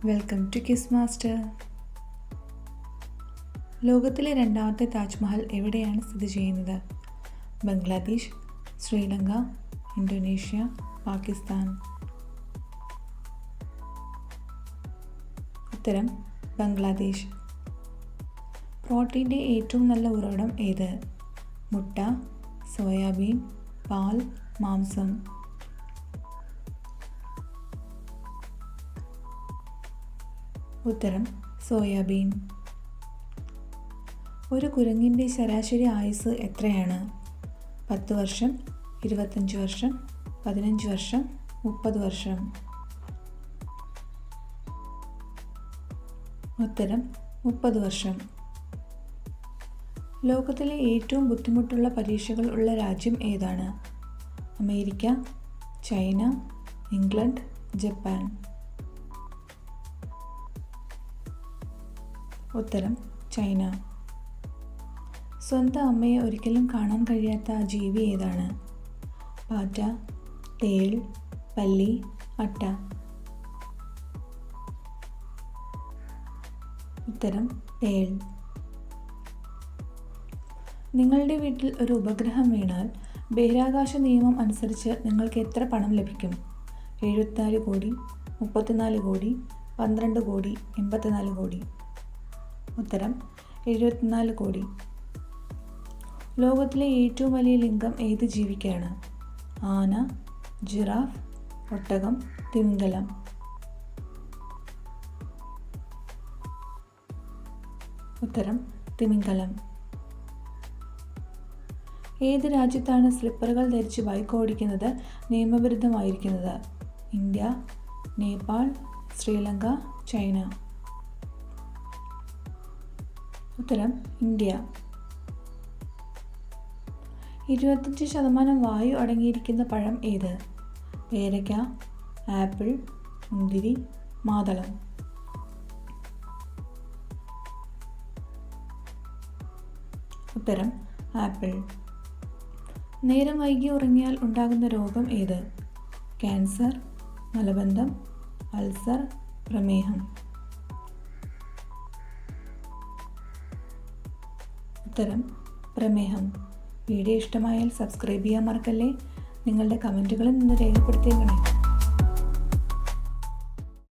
Welcome to kiss master. ലോകത്തിലെ രണ്ടാമത്തെ താജ്മഹൽ എവിടെയാണ് സ്ഥിതി ചെയ്യുന്നത്? ബംഗ്ലാദേശ്, ശ്രീലങ്ക, ഇന്തോനേഷ്യ, പാകിസ്ഥാൻ. ഉത്തരം ബംഗ്ലാദേശ്. പ്രോട്ടീൻ്റെ ഏറ്റവും നല്ല ഉറവിടം ഏത്? മുട്ട, സോയാബീൻ, പാൽ, മാംസം. ഉത്തരം സോയാബീൻ. ഒരു കുരങ്ങിൻ്റെ ശരാശരി ആയുസ് എത്രയാണ്? 10 വർഷം, 25 വർഷം, 15 വർഷം, 30 വർഷം. ഉത്തരം 30 വർഷം. ലോകത്തിലെ ഏറ്റവും ബുദ്ധിമുട്ടുള്ള പരീക്ഷകൾ ഉള്ള രാജ്യം ഏതാണ്? America, China, England, Japan. ഉത്തരം ചൈന. സ്വന്തം അമ്മയെ ഒരിക്കലും കാണാൻ കഴിയാത്ത ആ ജീവി ഏതാണ്? പാറ്റ, തേൾ, പല്ലി, അട്ട. ഉത്തരം തേൾ. നിങ്ങളുടെ വീട്ടിൽ ഒരു ഉപഗ്രഹം വീണാൽ ബഹിരാകാശ നിയമം അനുസരിച്ച് നിങ്ങൾക്ക് എത്ര പണം ലഭിക്കും? 74 കോടി, 34 കോടി, 12 കോടി, 84 കോടി. ഉത്തരം 74 കോടി. ലോകത്തിലെ ഏറ്റവും വലിയ ലിംഗം ഏത് ജീവിക്കാണ്? ആന, ജിറാഫ്, ഒട്ടകം, തിമിംഗലം. ഉത്തരം തിമിംഗലം. ഏത് രാജ്യത്താണ് സ്ലിപ്പറുകൾ ധരിച്ച് ബൈക്ക് ഓടിക്കുന്നത് നിയമവിരുദ്ധമായിരിക്കുന്നത്? India, Nepal, Sri Lanka, China. ഉത്തരം ഇന്ത്യ. 25% വായു അടങ്ങിയിരിക്കുന്ന പഴം ഏത്? പേരയ്ക്ക, ആപ്പിൾ, മുന്തിരി, മാതളം. ഉത്തരം ആപ്പിൾ. നേരം വൈകി ഉറങ്ങിയാൽ ഉണ്ടാകുന്ന രോഗം ഏത്? ക്യാൻസർ, മലബന്ധം, അൾസർ, പ്രമേഹം. ഉത്തരം പ്രമേഹം. വീഡിയോ ഇഷ്ടമായാൽ സബ്സ്ക്രൈബ് ചെയ്യാൻ മറക്കല്ലേ. നിങ്ങളുടെ കമൻറ്റുകളിൽ നിന്ന് രേഖപ്പെടുത്തിയേക്കണേ.